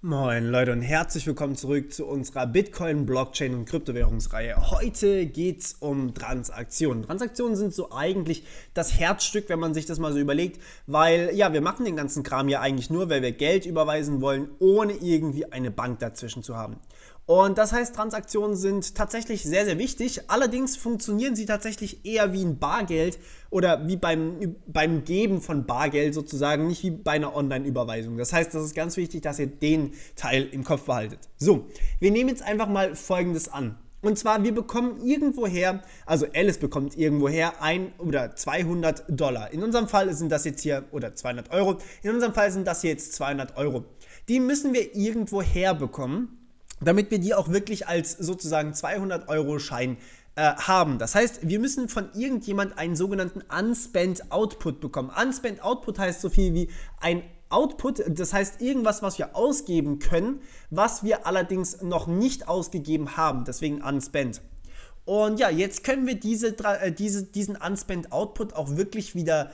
Moin Leute und herzlich willkommen zurück zu unserer Bitcoin, Blockchain und Kryptowährungsreihe. Heute geht es um Transaktionen. Transaktionen sind so eigentlich das Herzstück, wenn man sich das mal so überlegt, weil ja, wir machen den ganzen Kram ja eigentlich nur, weil wir Geld überweisen wollen, ohne irgendwie eine Bank dazwischen zu haben. Und das heißt, Transaktionen sind tatsächlich sehr, sehr wichtig. Allerdings funktionieren sie tatsächlich eher wie ein Bargeld oder wie beim Geben von Bargeld sozusagen, nicht wie bei einer Online-Überweisung. Das heißt, das ist ganz wichtig, dass ihr den Teil im Kopf behaltet. So, wir nehmen jetzt einfach mal Folgendes an. Und zwar, wir bekommen irgendwoher, also Alice bekommt irgendwoher 1 oder $200. In unserem Fall sind das jetzt hier, oder 200 Euro, in unserem Fall sind das hier jetzt 200 Euro. Die müssen wir irgendwoher bekommen, damit wir die auch wirklich als sozusagen 200-Euro-Schein haben. Das heißt, wir müssen von irgendjemand einen sogenannten Unspent Output bekommen. Unspent Output heißt so viel wie ein Output, das heißt irgendwas, was wir ausgeben können, was wir allerdings noch nicht ausgegeben haben, deswegen Unspent. Und ja, jetzt können wir diesen Unspent Output auch wirklich wieder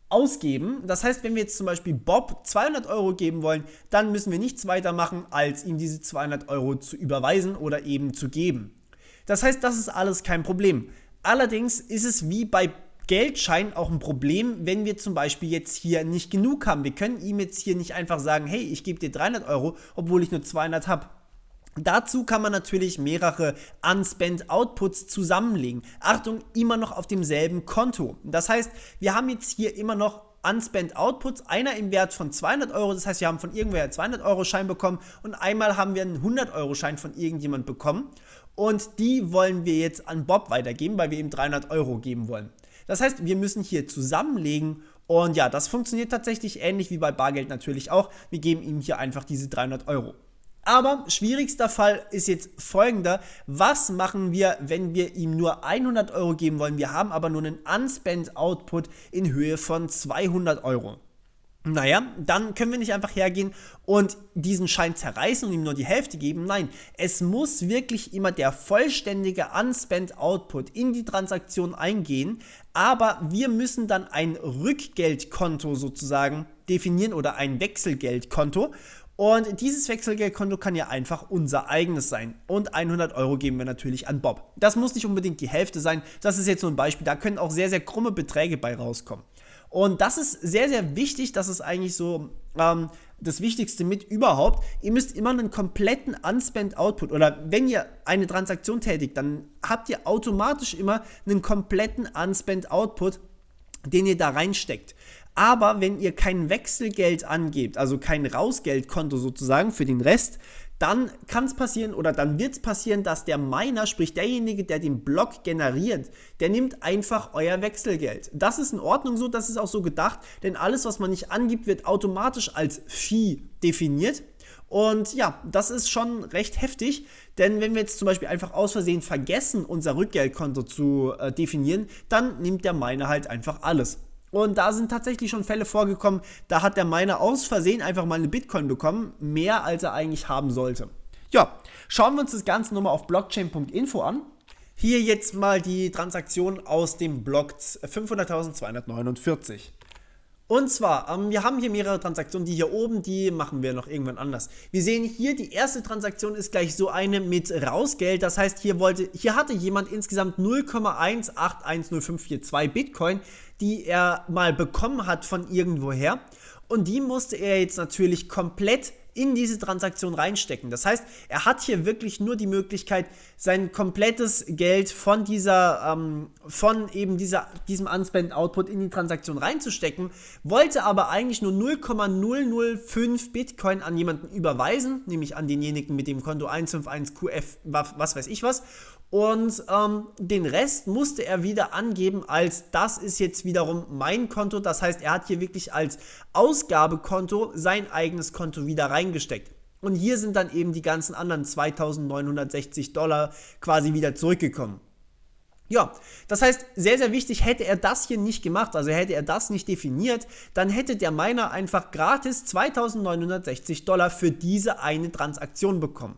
ausgeben. Das heißt, wenn wir jetzt zum Beispiel Bob 200 Euro geben wollen, dann müssen wir nichts weiter machen, als ihm diese 200 Euro zu überweisen oder eben zu geben. Das heißt, das ist alles kein Problem. Allerdings ist es wie bei Geldschein auch ein Problem, wenn wir zum Beispiel jetzt hier nicht genug haben. Wir können ihm jetzt hier nicht einfach sagen, hey, ich gebe dir 300 Euro, obwohl ich nur 200 habe. Dazu kann man natürlich mehrere Unspent Outputs zusammenlegen. Achtung, immer noch auf demselben Konto. Das heißt, wir haben jetzt hier immer noch Unspent Outputs, einer im Wert von 200 Euro, das heißt, wir haben von irgendwoher einen 200-Euro-Schein bekommen und einmal haben wir einen 100-Euro-Schein von irgendjemand bekommen und die wollen wir jetzt an Bob weitergeben, weil wir ihm 300 Euro geben wollen. Das heißt, wir müssen hier zusammenlegen und ja, das funktioniert tatsächlich ähnlich wie bei Bargeld natürlich auch. Wir geben ihm hier einfach diese 300 Euro. Aber schwierigster Fall ist jetzt folgender. Was machen wir, wenn wir ihm nur 100 Euro geben wollen? Wir haben aber nur einen Unspent Output in Höhe von 200 Euro. Naja, dann können wir nicht einfach hergehen und diesen Schein zerreißen und ihm nur die Hälfte geben. Nein, es muss wirklich immer der vollständige Unspent Output in die Transaktion eingehen. Aber wir müssen dann ein Rückgeldkonto sozusagen definieren oder ein Wechselgeldkonto. Und dieses Wechselgeldkonto kann ja einfach unser eigenes sein. Und 100 Euro geben wir natürlich an Bob. Das muss nicht unbedingt die Hälfte sein. Das ist jetzt so ein Beispiel. Da können auch sehr, sehr krumme Beträge bei rauskommen. Und das ist sehr, sehr wichtig. Das ist eigentlich so das Wichtigste mit überhaupt. Ihr müsst immer einen kompletten Unspent Output oder wenn ihr eine Transaktion tätigt, dann habt ihr automatisch immer einen kompletten Unspent Output, den ihr da reinsteckt. Aber wenn ihr kein Wechselgeld angebt, also kein Rausgeldkonto sozusagen für den Rest, dann kann es passieren oder dann wird es passieren, dass der Miner, sprich derjenige, der den Block generiert, der nimmt einfach euer Wechselgeld. Das ist in Ordnung so, das ist auch so gedacht, denn alles, was man nicht angibt, wird automatisch als Fee definiert. Und ja, das ist schon recht heftig, denn wenn wir jetzt zum Beispiel einfach aus Versehen vergessen, unser Rückgeldkonto zu definieren, dann nimmt der Miner halt einfach alles. Und da sind tatsächlich schon Fälle vorgekommen, da hat der Miner aus Versehen einfach mal eine Bitcoin bekommen, mehr als er eigentlich haben sollte. Ja, schauen wir uns das Ganze nochmal auf blockchain.info an. Hier jetzt mal die Transaktion aus dem Block 500.249. Und zwar, wir haben hier mehrere Transaktionen, die hier oben, die machen wir noch irgendwann anders. Wir sehen hier, die erste Transaktion ist gleich so eine mit Rausgeld, das heißt, hier hatte jemand insgesamt 0,1810542 Bitcoin, die er mal bekommen hat von irgendwoher und die musste er jetzt natürlich komplett in diese Transaktion reinstecken. Das heißt, er hat hier wirklich nur die Möglichkeit, sein komplettes Geld von diesem Unspent Output in die Transaktion reinzustecken, wollte aber eigentlich nur 0,005 Bitcoin an jemanden überweisen, nämlich an denjenigen mit dem Konto 151QF, was weiß ich was. Und den Rest musste er wieder angeben als, das ist jetzt wiederum mein Konto. Das heißt, er hat hier wirklich als Ausgabekonto sein eigenes Konto wieder reingesteckt. Und hier sind dann eben die ganzen anderen $2.960 quasi wieder zurückgekommen. Ja, das heißt, sehr, sehr wichtig, hätte er das hier nicht gemacht, also hätte er das nicht definiert, dann hätte der Miner einfach gratis $2.960 für diese eine Transaktion bekommen.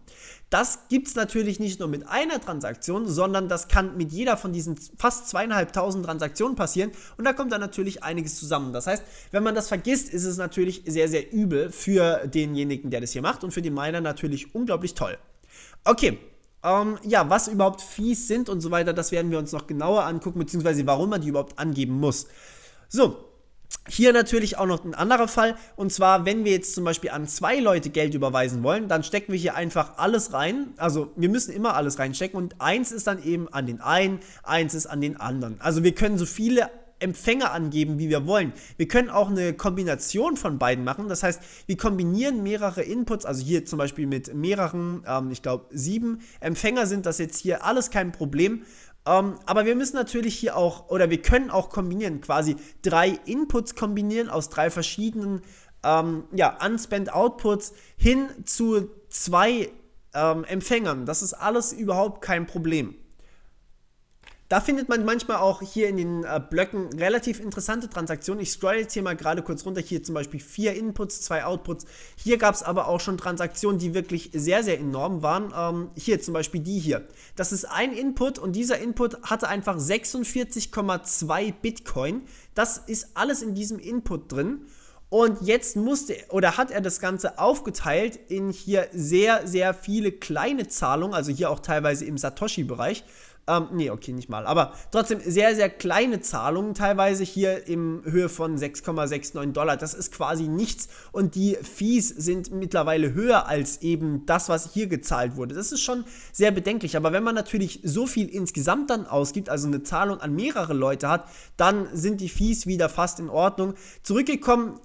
Das gibt es natürlich nicht nur mit einer Transaktion, sondern das kann mit jeder von diesen fast 2.500 Transaktionen passieren und da kommt dann natürlich einiges zusammen. Das heißt, wenn man das vergisst, ist es natürlich sehr, sehr übel für denjenigen, der das hier macht und für den Miner natürlich unglaublich toll. Okay. Ja, was überhaupt Fees sind und so weiter, das werden wir uns noch genauer angucken, beziehungsweise warum man die überhaupt angeben muss. So, hier natürlich auch noch ein anderer Fall, und zwar, wenn wir jetzt zum Beispiel an 2 Leute Geld überweisen wollen, dann stecken wir hier einfach alles rein, also wir müssen immer alles reinstecken und eins ist dann eben an den einen, eins ist an den anderen. Also wir können so viele Empfänger angeben, wie wir wollen. Wir können auch eine Kombination von beiden machen. Das heißt, wir kombinieren mehrere Inputs, also hier zum Beispiel mit mehreren, ich glaube 7 Empfänger sind das jetzt hier alles kein Problem. Aber wir müssen natürlich hier auch, oder wir können auch kombinieren, quasi 3 Inputs kombinieren aus 3 verschiedenen Unspent Outputs hin zu 2 Empfängern. Das ist alles überhaupt kein Problem. Da findet man manchmal auch hier in den Blöcken relativ interessante Transaktionen. Ich scroll jetzt hier mal gerade kurz runter. Hier zum Beispiel 4 Inputs, 2 Outputs. Hier gab es aber auch schon Transaktionen, die wirklich sehr, sehr enorm waren. Hier zum Beispiel die hier. Das ist ein Input und dieser Input hatte einfach 46,2 Bitcoin. Das ist alles in diesem Input drin. Und jetzt hat er das Ganze aufgeteilt in hier sehr, sehr viele kleine Zahlungen, also hier auch teilweise im Satoshi-Bereich. Nee, okay, nicht mal. Aber trotzdem sehr, sehr kleine Zahlungen, teilweise hier in Höhe von $6,69. Das ist quasi nichts und die Fees sind mittlerweile höher als eben das, was hier gezahlt wurde. Das ist schon sehr bedenklich. Aber wenn man natürlich so viel insgesamt dann ausgibt, also eine Zahlung an mehrere Leute hat, dann sind die Fees wieder fast in Ordnung. Zurückbekommen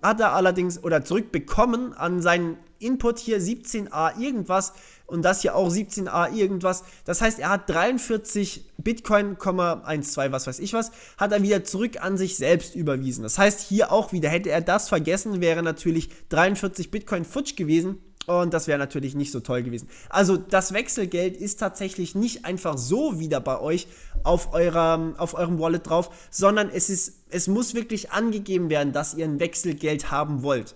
an seinen Input hier 17a irgendwas und das hier auch 17a irgendwas. Das heißt, er hat 43 Bitcoin, 12, was weiß ich was, hat er wieder zurück an sich selbst überwiesen. Das heißt, hier auch wieder, hätte er das vergessen, wäre natürlich 43 Bitcoin futsch gewesen. Und das wäre natürlich nicht so toll gewesen. Also das Wechselgeld ist tatsächlich nicht einfach so wieder bei euch auf eurem Wallet drauf, sondern es muss wirklich angegeben werden, dass ihr ein Wechselgeld haben wollt.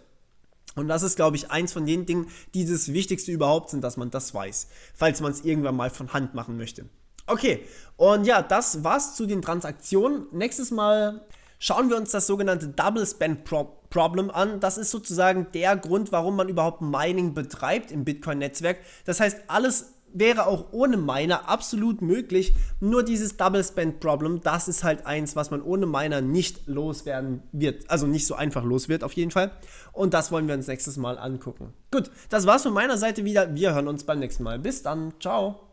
Und das ist, glaube ich, eins von den Dingen, die das Wichtigste überhaupt sind, dass man das weiß, falls man es irgendwann mal von Hand machen möchte. Okay, und ja, das war's zu den Transaktionen. Nächstes Mal schauen wir uns das sogenannte Double Spend Problem an. Das ist sozusagen der Grund, warum man überhaupt Mining betreibt im Bitcoin-Netzwerk. Das heißt, alles wäre auch ohne Miner absolut möglich. Nur dieses Double Spend Problem, das ist halt eins, was man ohne Miner nicht loswerden wird. Also nicht so einfach los wird auf jeden Fall. Und das wollen wir uns nächstes Mal angucken. Gut, das war's von meiner Seite wieder. Wir hören uns beim nächsten Mal. Bis dann. Ciao.